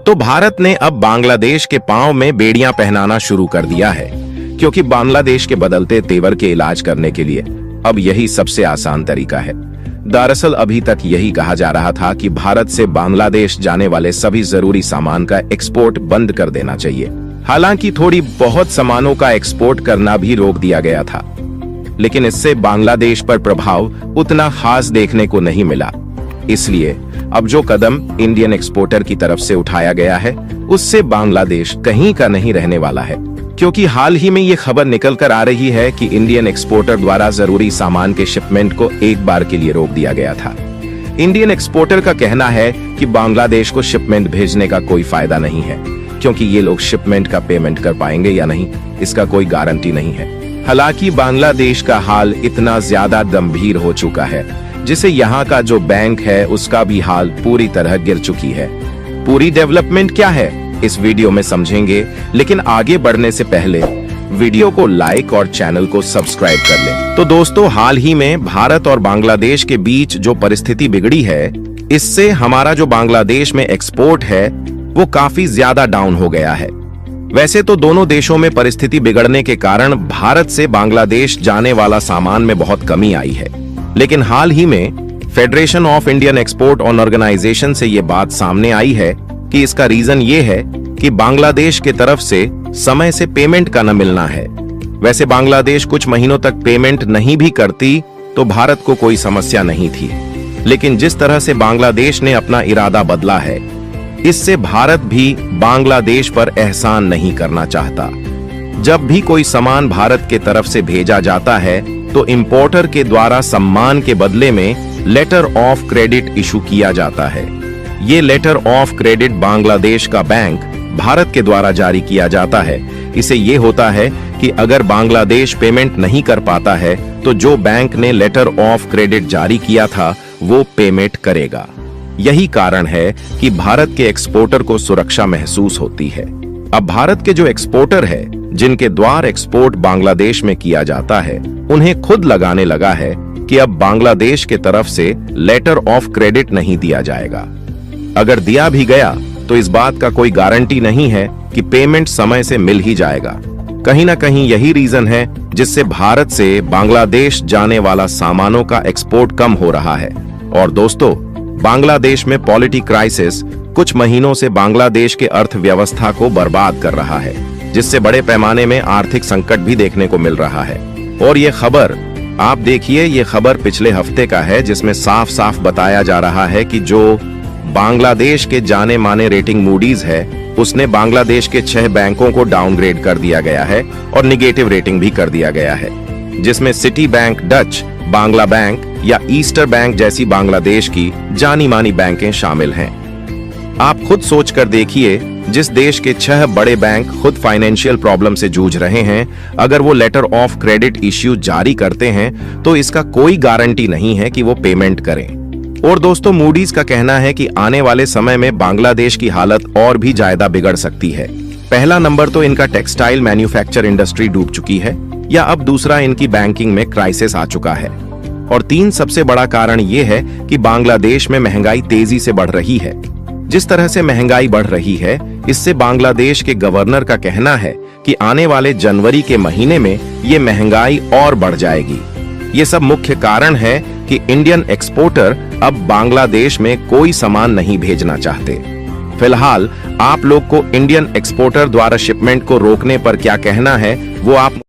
तो भारत ने अब बांग्लादेश के पांव में बेड़ियां पहनाना शुरू कर दिया है, क्योंकि बांग्लादेश के बदलते तेवर के इलाज करने के लिए अब यही सबसे आसान तरीका है। दरअसल अभी तक यही कहा जा रहा था कि भारत से बांग्लादेश जाने वाले सभी जरूरी सामान का एक्सपोर्ट बंद कर देना चाहिए। हालांकि थोड़ी बहुत सामानों का एक्सपोर्ट करना भी रोक दिया गया था, लेकिन इससे बांग्लादेश पर प्रभाव उतना खास देखने को नहीं मिला। इसलिए अब जो कदम इंडियन एक्सपोर्टर की तरफ से उठाया गया है, उससे बांग्लादेश कहीं का नहीं रहने वाला है, क्योंकि हाल ही में ये खबर निकल कर आ रही है कि इंडियन एक्सपोर्टर द्वारा जरूरी सामान के शिपमेंट को एक बार के लिए रोक दिया गया था। इंडियन एक्सपोर्टर का कहना है कि बांग्लादेश को शिपमेंट भेजने का कोई फायदा नहीं है, क्योंकि ये लोग शिपमेंट का पेमेंट कर पाएंगे या नहीं, इसका कोई गारंटी नहीं है। हालांकि बांग्लादेश का हाल इतना ज्यादा गंभीर हो चुका है, जिसे यहाँ का जो बैंक है उसका भी हाल पूरी तरह गिर चुकी है। पूरी डेवलपमेंट क्या है इस वीडियो में समझेंगे, लेकिन आगे बढ़ने से पहले वीडियो को लाइक और चैनल को सब्सक्राइब कर लें। तो दोस्तों, हाल ही में भारत और बांग्लादेश के बीच जो परिस्थिति बिगड़ी है, इससे हमारा जो बांग्लादेश में एक्सपोर्ट है वो काफी ज्यादा डाउन हो गया है। वैसे तो दोनों देशों में परिस्थिति बिगड़ने के कारण भारत से बांग्लादेश जाने वाला सामान में बहुत कमी आई है, लेकिन हाल ही में federation of Indian export organisation से ये बात सामने आई है कि इसका रीजन ये है कि बांग्लादेश के तरफ से समय से पेमेंट का न मिलना है। वैसे बांग्लादेश कुछ महीनों तक पेमेंट नहीं भी करती तो भारत को कोई समस्या नहीं थी, लेकिन जिस तरह से बांग्लादेश ने अपना इरादा बदला है, इससे भारत भी बांग्लादेश पर एहसान नहीं करना चाहता। जब भी कोई सामान भारत के तरफ से भेजा जाता है तो इंपोर्टर के द्वारा सम्मान के बदले में लेटर ऑफ क्रेडिट इशू किया जाता है। ये लेटर ऑफ क्रेडिट बांग्लादेश का बैंक भारत के द्वारा जारी किया जाता है। इसे ये होता है कि अगर बांग्लादेश पेमेंट नहीं कर पाता है तो जो बैंक ने लेटर ऑफ क्रेडिट जारी किया था वो पेमेंट करेगा। यही कारण है कि भारत के एक्सपोर्टर को सुरक्षा महसूस होती है। अब भारत के जो एक्सपोर्टर है, जिनके द्वारा एक्सपोर्ट बांग्लादेश में किया जाता है, उन्हें खुद लगाने लगा है कि अब बांग्लादेश के तरफ से लेटर ऑफ क्रेडिट नहीं दिया जाएगा। अगर दिया भी गया तो इस बात का कोई गारंटी नहीं है कि पेमेंट समय से मिल ही जाएगा। कहीं ना कहीं यही रीजन है जिससे भारत से बांग्लादेश जाने वाला सामानों का एक्सपोर्ट कम हो रहा है। और दोस्तों, बांग्लादेश में पॉलिटिकल क्राइसिस कुछ महीनों से बांग्लादेश के अर्थव्यवस्था को बर्बाद कर रहा है, जिससे बड़े पैमाने में आर्थिक संकट भी देखने को मिल रहा है। और ये खबर आप देखिए, ये खबर पिछले हफ्ते का है, जिसमें साफ साफ बताया जा रहा है कि जो बांग्लादेश के जाने माने रेटिंग मूडीज है, उसने बांग्लादेश के 6 बैंकों को डाउनग्रेड कर दिया गया है और निगेटिव रेटिंग भी कर दिया गया है, जिसमें city bank Dutch, Bangla bank या ईस्टर बैंक जैसी बांग्लादेश की जानी मानी बैंकें शामिल हैं। आप खुद सोच कर देखिए, जिस देश के 6 बड़े बैंक खुद फाइनेंशियल प्रॉब्लम से जूझ रहे हैं, अगर वो लेटर ऑफ क्रेडिट इश्यू जारी करते हैं तो इसका कोई गारंटी नहीं है कि वो पेमेंट करें। और दोस्तों, मूडीज का कहना है कि आने वाले समय में बांग्लादेश की हालत और भी ज्यादा बिगड़ सकती है। पहला नंबर तो इनका टेक्सटाइल मैन्युफैक्चर इंडस्ट्री डूब चुकी है, या अब दूसरा इनकी बैंकिंग में क्राइसिस आ चुका है। और 3 सबसे बड़ा कारण ये है कि बांग्लादेश में महंगाई तेजी से बढ़ रही है। जिस तरह से महंगाई बढ़ रही है, इससे बांग्लादेश के गवर्नर का कहना है कि आने वाले जनवरी के महीने में ये महंगाई और बढ़ जाएगी। ये सब मुख्य कारण है कि इंडियन एक्सपोर्टर अब बांग्लादेश में कोई सामान नहीं भेजना चाहते। फिलहाल आप लोग को इंडियन एक्सपोर्टर द्वारा शिपमेंट को रोकने पर क्या कहना है, वो आप